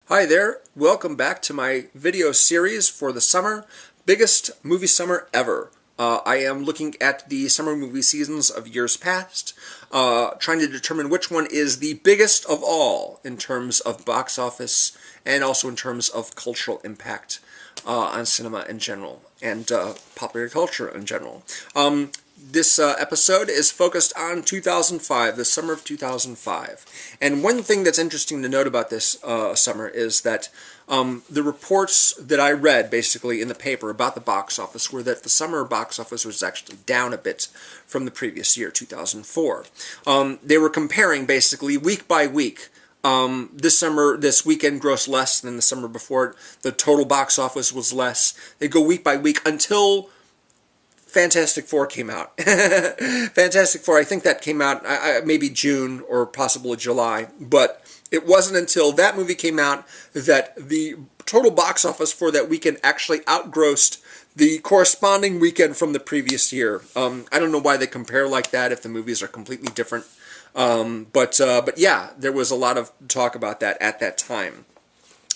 Hi there, welcome back to my video series for the summer, biggest movie summer ever. I am looking at the summer movie seasons of years past, trying to determine which one is the biggest of all in terms of box office and also in terms of cultural impact on cinema in general and popular culture in general. This episode is focused on 2005, the summer of 2005. And one thing that's interesting to note about this summer is that the reports that I read basically in the paper about the box office were that the summer box office was actually down a bit from the previous year, 2004. They were comparing basically week by week. This weekend grossed less than the summer before it. The total box office was less. They go week by week until Fantastic Four came out. Fantastic Four, I think that came out maybe June or possibly July, but it wasn't until that movie came out that the total box office for that weekend actually outgrossed the corresponding weekend from the previous year. I don't know why they compare like that if the movies are completely different, but yeah, there was a lot of talk about that at that time.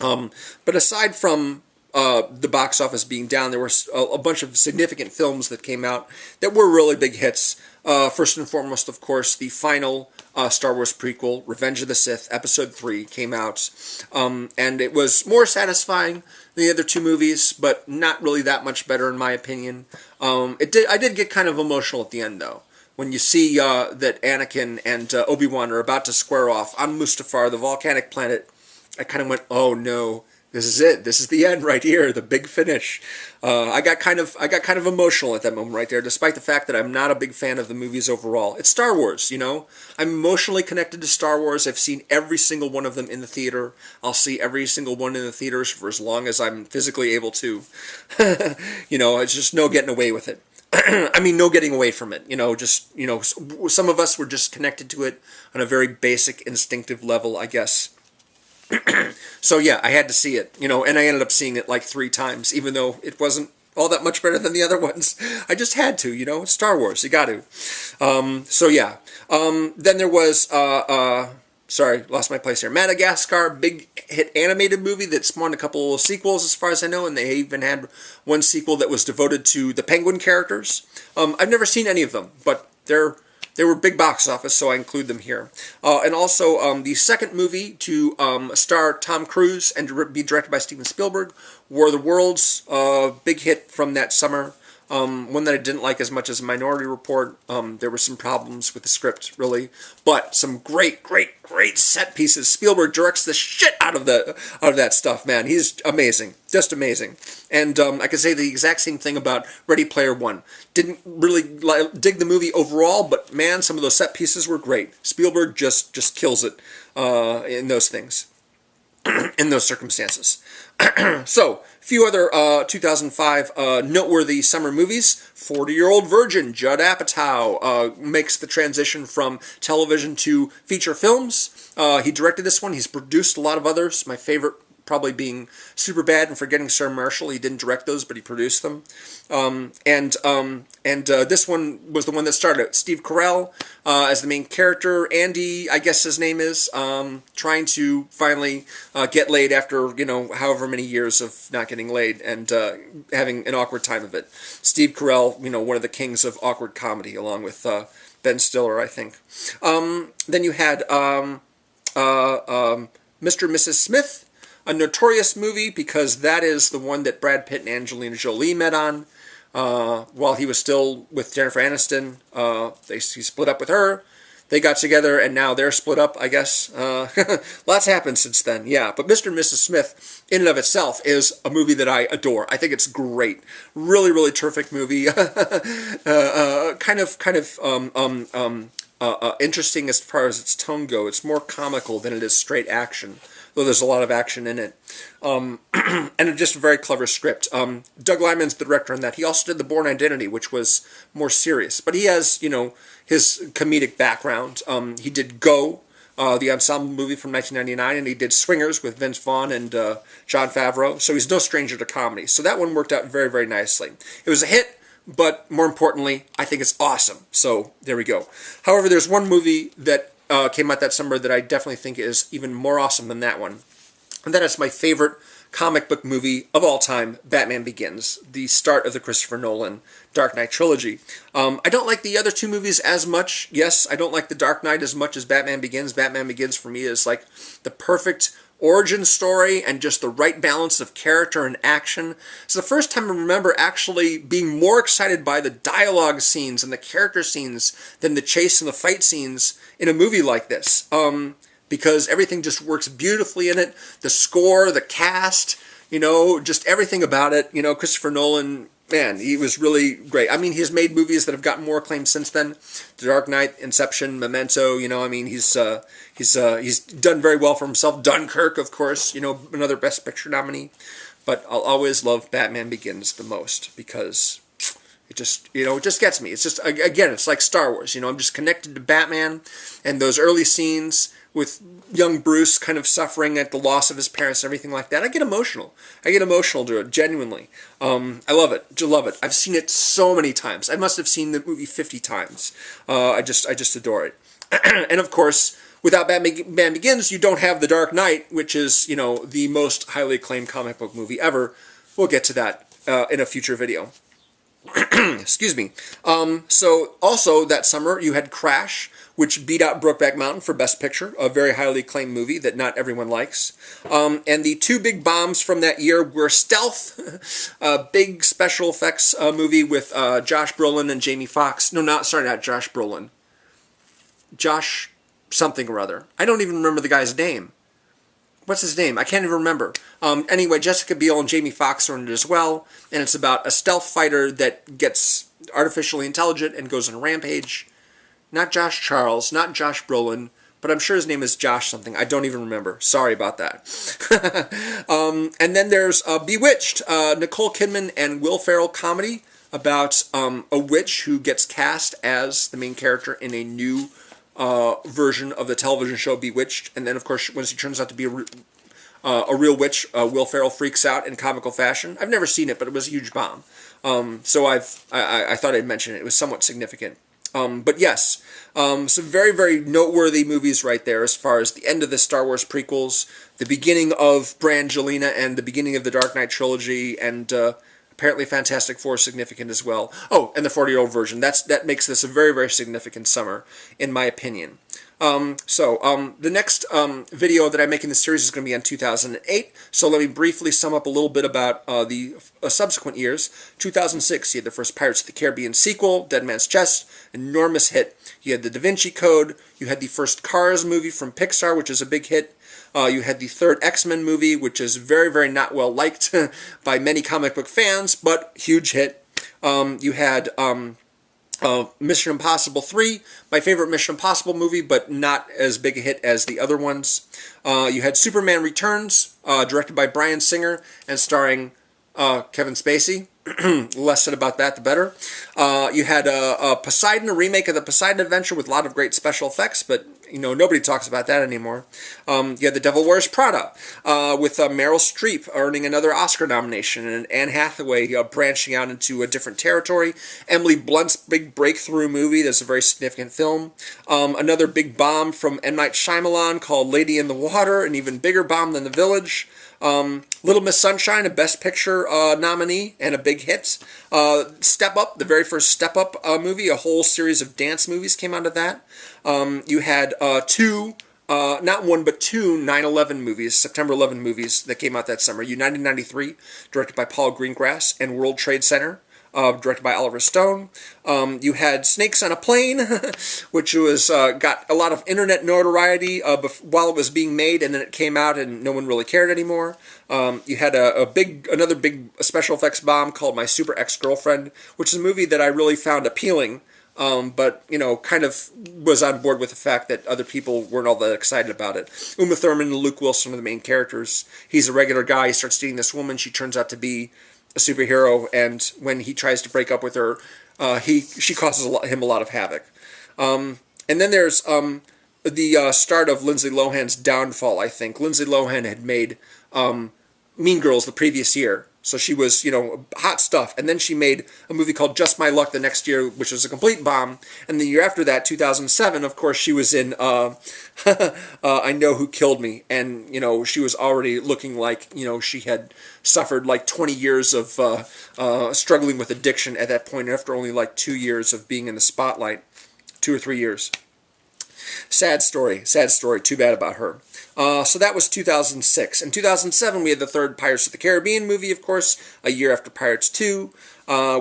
But aside from the box office being down, there were a bunch of significant films that came out that were really big hits. First and foremost, of course, the final Star Wars prequel, Revenge of the Sith, Episode 3, came out. And it was more satisfying than the other two movies, but not really that much better in my opinion. I did get kind of emotional at the end, though. When you see that Anakin and Obi-Wan are about to square off on Mustafar, the volcanic planet, I kind of went, oh no. This is it. This is the end right here, the big finish. I got kind of emotional at that moment right there, despite the fact that I'm not a big fan of the movies overall. It's Star Wars, you know. I'm emotionally connected to Star Wars. I've seen every single one of them in the theater. I'll see every single one in the theaters for as long as I'm physically able to. You know, it's just no getting away with it. I mean, no getting away from it. You know, some of us were just connected to it on a very basic, instinctive level, I guess. So yeah, I had to see it, you know, and I ended up seeing it like 3 times, even though it wasn't all that much better than the other ones. I just had to, you know, it's Star Wars, you got to. So yeah, then there was, sorry, lost my place here, Madagascar, big hit animated movie that spawned a couple of sequels as far as I know, and they even had one sequel that was devoted to the penguin characters. I've never seen any of them, but they were big box office, so I include them here. And also, the second movie to star Tom Cruise and be directed by Steven Spielberg, War of the Worlds, big hit from that summer. One that I didn't like as much as Minority Report. There were some problems with the script, really, but some great set pieces. Spielberg directs the shit out of that stuff, man. He's amazing, just amazing. And I could say the exact same thing about Ready Player One. Didn't really dig the movie overall, but man, some of those set pieces were great. Spielberg just kills it in those things, in those circumstances. So, a few other 2005 noteworthy summer movies. 40-Year-Old Virgin, Judd Apatow makes the transition from television to feature films. He directed this one. He's produced a lot of others. My favorite probably being Superbad and Forgetting Sarah Marshall. He didn't direct those, but he produced them. This one was the one that started it. Steve Carell as the main character. Andy, I guess his name is, trying to finally get laid after, you know, however many years of not getting laid and having an awkward time of it. Steve Carell, you know, one of the kings of awkward comedy, along with Ben Stiller, I think. Then you had Mr. and Mrs. Smith, a notorious movie because that is the one that Brad Pitt and Angelina Jolie met on while he was still with Jennifer Aniston. He split up with her. They got together, and now they're split up, I guess. Lots happened since then, yeah. But Mr. and Mrs. Smith, in and of itself, is a movie that I adore. I think it's great. Really terrific movie. Interesting as far as its tone goes. It's more comical than it is straight action, though there's a lot of action in it. And just a very clever script. Doug Liman's the director on that. He also did The Bourne Identity, which was more serious. But he has, you know, his comedic background. He did Go, the ensemble movie from 1999, and he did Swingers with Vince Vaughn and Jon Favreau. So he's no stranger to comedy. So that one worked out very nicely. It was a hit, but more importantly, I think it's awesome. So there we go. However, there's one movie that came out that summer that I definitely think is even more awesome than that one. And that is my favorite comic book movie of all time, Batman Begins, the start of the Christopher Nolan Dark Knight trilogy. I don't like the other two movies as much. Yes, I don't like The Dark Knight as much as Batman Begins. Batman Begins for me is like the perfect origin story and just the right balance of character and action. It's the first time I remember actually being more excited by the dialogue scenes and the character scenes than the chase and the fight scenes in a movie like this. Because everything just works beautifully in it. The score, the cast, just everything about it. Christopher Nolan, man, he was really great. I mean, he's made movies that have gotten more acclaim since then. The Dark Knight, Inception, Memento, he's done very well for himself. Dunkirk, of course, another Best Picture nominee. But I'll always love Batman Begins the most because it just gets me. It's just, again, it's like Star Wars. I'm just connected to Batman and those early scenes with young Bruce kind of suffering at the loss of his parents and everything like that. I get emotional. To it, genuinely. I love it. I love it. I've seen it so many times. I must have seen the movie 50 times. I just adore it. And of course, without Batman Begins, you don't have The Dark Knight, which is, the most highly acclaimed comic book movie ever. We'll get to that in a future video. Excuse me. So also that summer you had Crash, which beat out Brokeback Mountain for Best Picture, a very highly acclaimed movie that not everyone likes. And the two big bombs from that year were Stealth, a big special effects movie with Josh Brolin and Jamie Foxx. No, not Josh Brolin. Josh something or other. I don't even remember the guy's name. What's his name? I can't even remember. Anyway, Jessica Biel and Jamie Foxx are in it as well, and it's about a stealth fighter that gets artificially intelligent and goes on a rampage. Not Josh Charles, not Josh Brolin, but I'm sure his name is Josh something. I don't even remember. Sorry about that. And then there's Bewitched, Nicole Kidman and Will Ferrell comedy about a witch who gets cast as the main character in a new version of the television show Bewitched, and then of course when she turns out to be a real witch, Will Ferrell freaks out in comical fashion. I've never seen it, but it was a huge bomb. So I thought I'd mention it. It was somewhat significant. But yes, some very, very noteworthy movies right there as far as the end of the Star Wars prequels, the beginning of Brangelina, and the beginning of the Dark Knight trilogy, and apparently Fantastic Four is significant as well. Oh, and the 40-year-old version. That makes this a very, very significant summer, in my opinion. The next video that I make in this series is going to be on 2008. So let me briefly sum up a little bit about the subsequent years. 2006, you had the first Pirates of the Caribbean sequel, Dead Man's Chest, enormous hit. You had the Da Vinci Code. You had the first Cars movie from Pixar, which is a big hit. You had the third X-Men movie, which is very, very not well liked by many comic book fans, but huge hit. You had Mission Impossible 3, my favorite Mission Impossible movie, but not as big a hit as the other ones. You had Superman Returns, directed by Bryan Singer and starring Kevin Spacey. Less said about that, the better. You had Poseidon, a remake of the Poseidon Adventure with a lot of great special effects, but nobody talks about that anymore. You had The Devil Wears Prada with Meryl Streep earning another Oscar nomination, and Anne Hathaway branching out into a different territory. Emily Blunt's big breakthrough movie that's a very significant film. Another big bomb from M. Night Shyamalan called Lady in the Water, an even bigger bomb than The Village. Little Miss Sunshine, a Best Picture nominee and a big hit. Step Up, the very first Step Up movie, a whole series of dance movies came out of that. You had not one but two 9/11 movies, September 11 movies that came out that summer. United 93, directed by Paul Greengrass, and World Trade Center, directed by Oliver Stone. You had Snakes on a Plane, which was got a lot of internet notoriety while it was being made, and then it came out and no one really cared anymore. You had another big special effects bomb called My Super Ex-Girlfriend, which is a movie that I really found appealing, but kind of was on board with the fact that other people weren't all that excited about it. Uma Thurman and Luke Wilson are the main characters. He's a regular guy. He starts dating this woman. She turns out to be a superhero, and when he tries to break up with her, she causes him a lot of havoc. And then there's the start of Lindsay Lohan's downfall, I think. Lindsay Lohan had made Mean Girls the previous year, So she was, hot stuff. And then she made a movie called Just My Luck the next year, which was a complete bomb. And the year after that, 2007, of course, she was in I Know Who Killed Me. And, she was already looking like, she had suffered like 20 years of struggling with addiction at that point, after only like 2 years of being in the spotlight. 2 or 3 years. Sad story. Too bad about her. So that was 2006. In 2007, we had the third Pirates of the Caribbean movie, of course, a year after Pirates 2.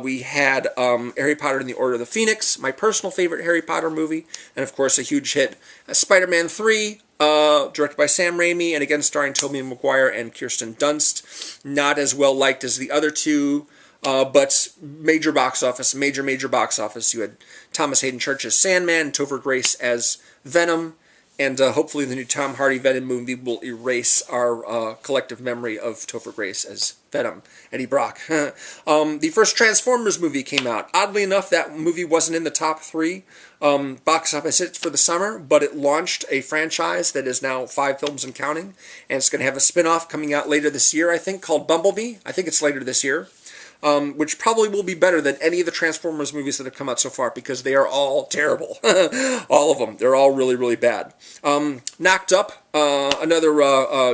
We had Harry Potter and the Order of the Phoenix, my personal favorite Harry Potter movie, and of course a huge hit, Spider-Man 3, directed by Sam Raimi, and again starring Tobey Maguire and Kirsten Dunst. Not as well liked as the other two, but major box office. You had Thomas Hayden Church as Sandman, and Topher Grace as Venom, and hopefully the new Tom Hardy Venom movie will erase our collective memory of Topher Grace as Venom, Eddie Brock. The first Transformers movie came out. Oddly enough, that movie wasn't in the top 3 box office hits for the summer, but it launched a franchise that is now 5 films and counting, and it's going to have a spin-off coming out later this year, I think, called Bumblebee. I think it's later this year. Which probably will be better than any of the Transformers movies that have come out so far, because they are all terrible. All of them. They're all really, really bad. Knocked Up, another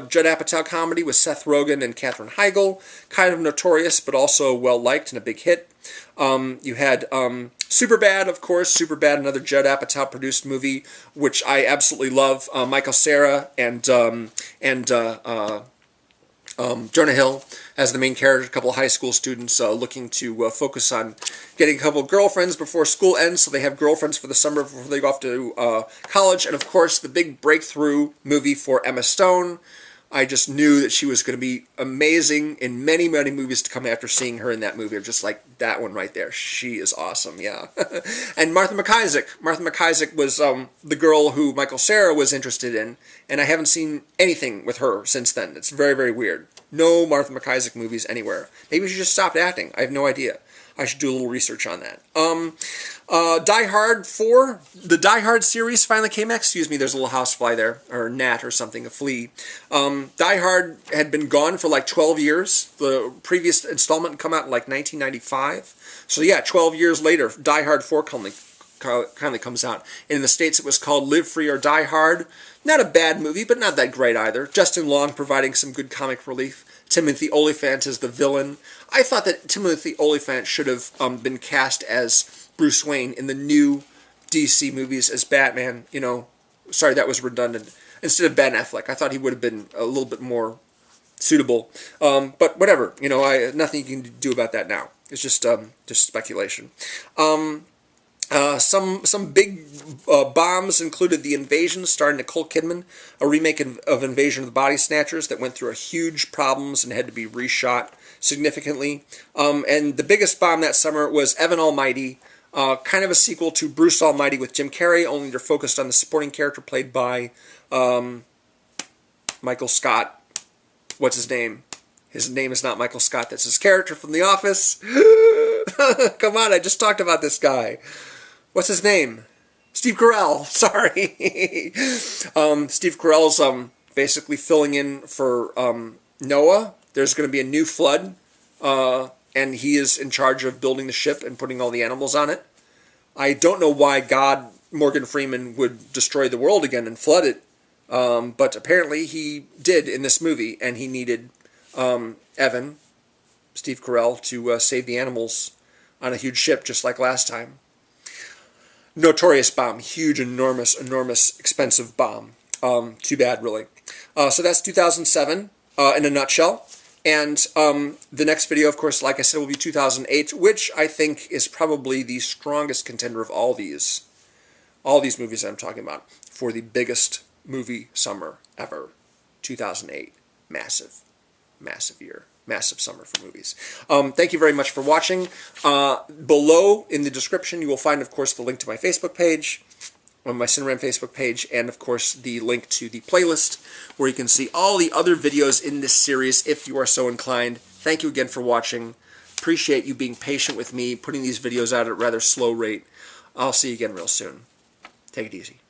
Judd Apatow comedy with Seth Rogen and Katherine Heigl. Kind of notorious, but also well-liked and a big hit. You had Superbad, of course. Superbad, another Judd Apatow-produced movie, which I absolutely love. Michael Cera and Jonah Hill as the main character, a couple of high school students looking to focus on getting a couple of girlfriends before school ends, so they have girlfriends for the summer before they go off to college. And of course, the big breakthrough movie for Emma Stone. I just knew that she was going to be amazing in many, many movies to come after seeing her in that movie. Just like that one right there. She is awesome, yeah. And Martha McIsaac. Martha McIsaac was the girl who Michael Cera was interested in, and I haven't seen anything with her since then. It's very, very weird. No Martha McIsaac movies anywhere. Maybe she just stopped acting. I have no idea. I should do a little research on that. Die Hard 4, the Die Hard series finally came out. Excuse me, there's a little housefly there, or gnat or something, a flea. Die Hard had been gone for like 12 years. The previous installment come out in like 1995. So yeah, 12 years later, Die Hard 4 kindly comes out. In the States, it was called Live Free or Die Hard. Not a bad movie, but not that great either. Justin Long providing some good comic relief. Timothy Olyphant is the villain. I thought that Timothy Olyphant should have been cast as Bruce Wayne in the new DC movies as Batman. Sorry, that was redundant. Instead of Ben Affleck, I thought he would have been a little bit more suitable. But whatever, nothing you can do about that now. It's just speculation. Some big bombs included The Invasion, starring Nicole Kidman, a remake of Invasion of the Body Snatchers that went through a huge problems and had to be reshot significantly. And the biggest bomb that summer was Evan Almighty, kind of a sequel to Bruce Almighty with Jim Carrey, only they're focused on the supporting character played by Michael Scott. What's his name? His name is not Michael Scott. That's his character from The Office. Come on, I just talked about this guy. What's his name? Steve Carell. Sorry. Steve Carell's basically filling in for Noah. There's going to be a new flood, and he is in charge of building the ship and putting all the animals on it. I don't know why God, Morgan Freeman, would destroy the world again and flood it, but apparently he did in this movie, and he needed Evan, Steve Carell, to save the animals on a huge ship just like last time. Notorious bomb. Huge, enormous, expensive bomb. Too bad, really. So that's 2007 in a nutshell. And the next video, of course, like I said, will be 2008, which I think is probably the strongest contender of all these movies I'm talking about for the biggest movie summer ever. 2008. Massive year. Massive summer for movies. Thank you very much for watching. Below in the description you will find, of course, the link to my Facebook page, on my CineRam Facebook page, and of course the link to the playlist where you can see all the other videos in this series if you are so inclined. Thank you again for watching. Appreciate you being patient with me, putting these videos out at a rather slow rate. I'll see you again real soon. Take it easy.